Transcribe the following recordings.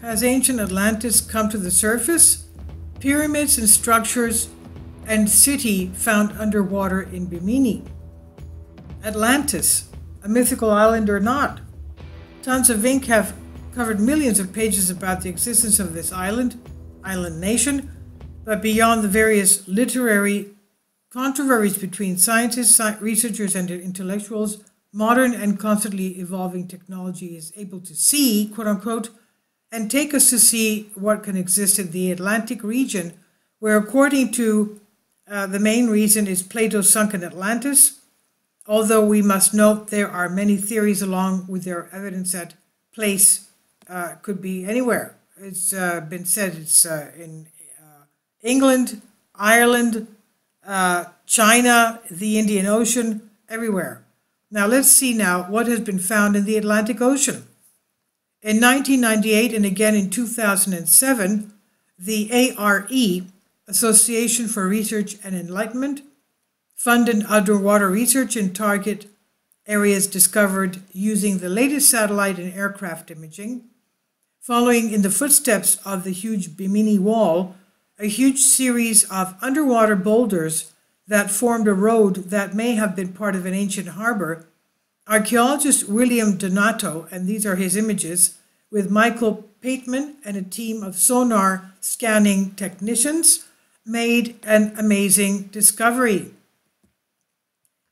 has ancient Atlantis come to the surface? Pyramids and structures and city found underwater in Bimini. Atlantis, a mythical island or not? Tons of ink have covered millions of pages about the existence of this island nation, but beyond the various literary controversies between scientists, researchers, and intellectuals, modern and constantly evolving technology is able to see, quote unquote, and take us to see what can exist in the Atlantic region, where, according to the main reason is Plato's sunken Atlantis, although we must note there are many theories along with their evidence that place could be anywhere. It's been said it's in England, Ireland, China, the Indian Ocean, everywhere. Now let's see now what has been found in the Atlantic Ocean. In 1998 and again in 2007, the ARE, Association for Research and Enlightenment, funded underwater research in target areas discovered using the latest satellite and aircraft imaging. Following in the footsteps of the huge Bimini Wall, a huge series of underwater boulders that formed a road that may have been part of an ancient harbor, archaeologist William Donato, and these are his images, with Michael Pateman and a team of sonar scanning technicians, made an amazing discovery.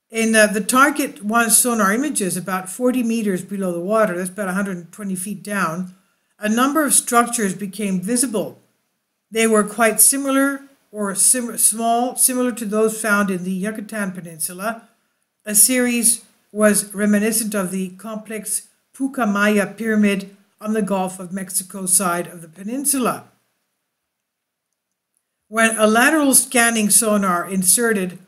In the Target 1 sonar images, about 40 meters below the water, that's about 120 feet down, a number of structures became visible. They were quite similar or small, similar to those found in the Yucatan Peninsula. A series was reminiscent of the complex Pucamaya Pyramid on the Gulf of Mexico side of the peninsula. When a lateral scanning sonar inserted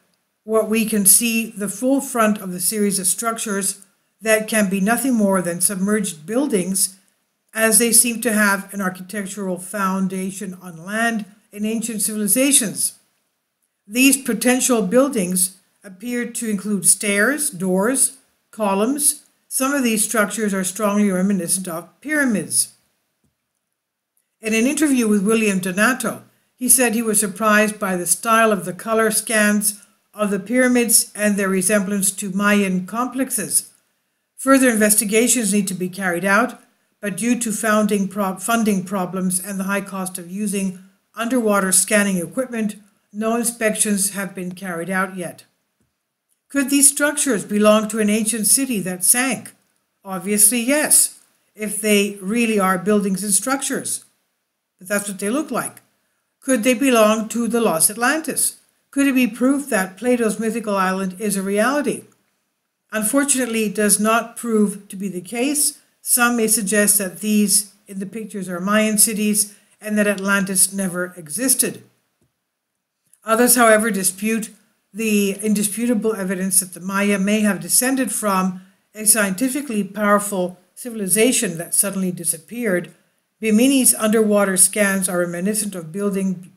what we can see the full front of the series of structures that can be nothing more than submerged buildings, as they seem to have an architectural foundation on land in ancient civilizations. These potential buildings appear to include stairs, doors, columns. Some of these structures are strongly reminiscent of pyramids. In an interview with William Donato, he said he was surprised by the style of the color scans of the pyramids and their resemblance to Mayan complexes. Further investigations need to be carried out, but due to funding problems and the high cost of using underwater scanning equipment, no inspections have been carried out yet. Could these structures belong to an ancient city that sank? Obviously, yes, if they really are buildings and structures. But that's what they look like. Could they belong to the lost Atlantis? Could it be proof that Plato's mythical island is a reality? Unfortunately, it does not prove to be the case. Some may suggest that these in the pictures are Mayan cities and that Atlantis never existed. Others, however, dispute the indisputable evidence that the Maya may have descended from a scientifically powerful civilization that suddenly disappeared. Bimini's underwater scans are reminiscent of building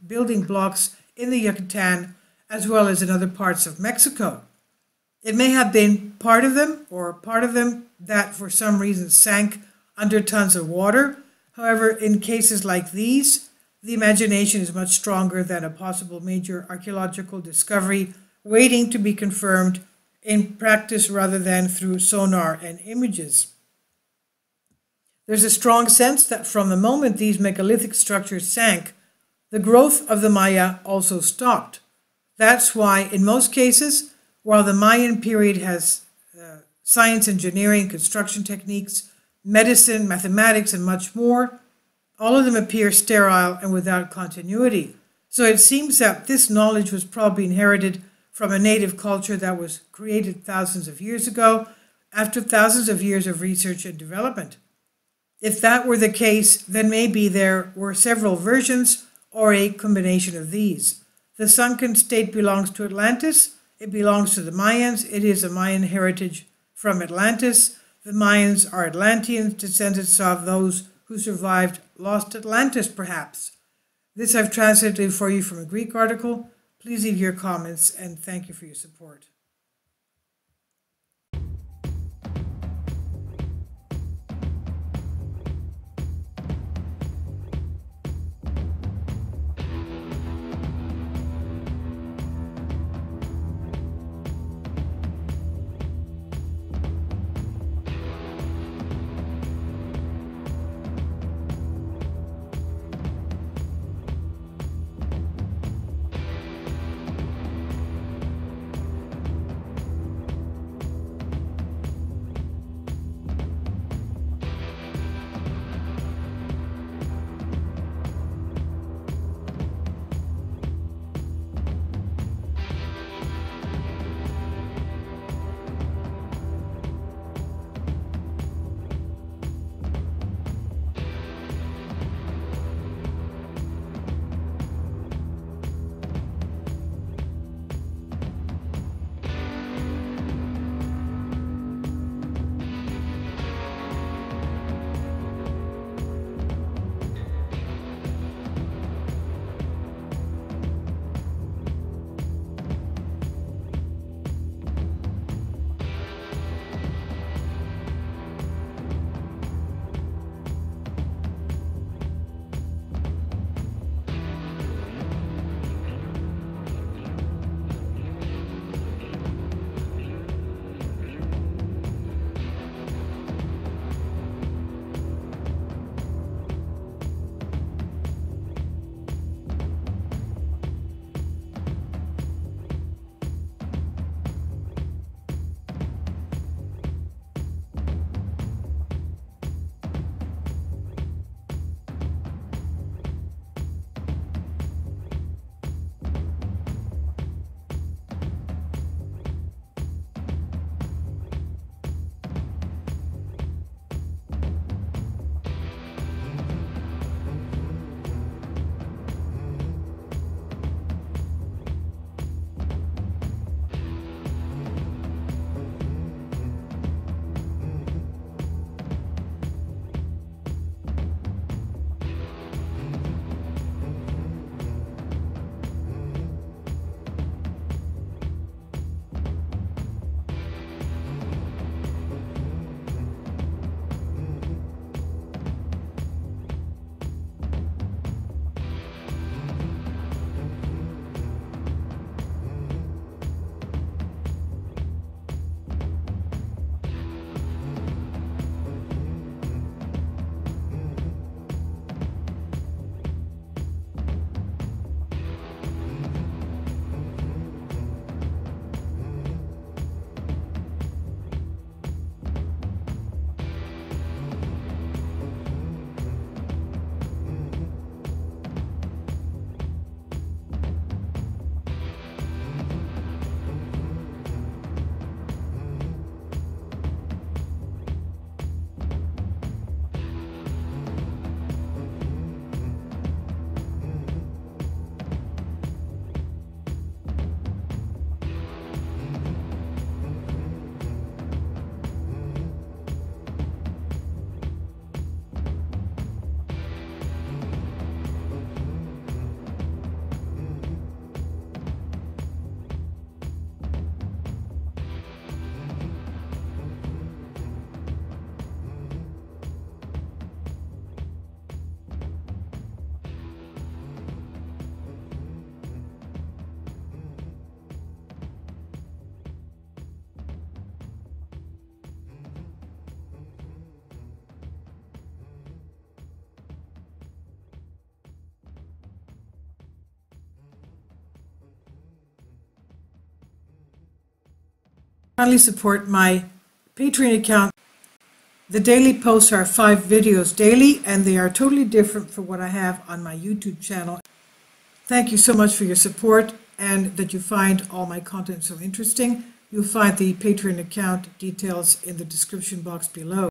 blocks in the Yucatan as well as in other parts of Mexico. It may have been part of them that for some reason sank under tons of water. However, in cases like these, the imagination is much stronger than a possible major archaeological discovery waiting to be confirmed in practice rather than through sonar and images. There's a strong sense that from the moment these megalithic structures sank, the growth of the Maya also stopped. That's why, in most cases, while the Mayan period has science, engineering, construction techniques, medicine, mathematics, and much more, all of them appear sterile and without continuity. So it seems that this knowledge was probably inherited from a native culture that was created thousands of years ago, after thousands of years of research and development. If that were the case, then maybe there were several versions or a combination of these. The sunken state belongs to Atlantis. It belongs to the Mayans. It is a Mayan heritage from Atlantis. The Mayans are Atlanteans, descendants of those who survived lost Atlantis, perhaps. This I've translated for you from a Greek article. Please leave your comments and thank you for your support. Kindly support my Patreon account. The daily posts are 5 videos daily, and they are totally different from what I have on my YouTube channel. Thank you so much for your support and that you find all my content so interesting. You'll find the Patreon account details in the description box below.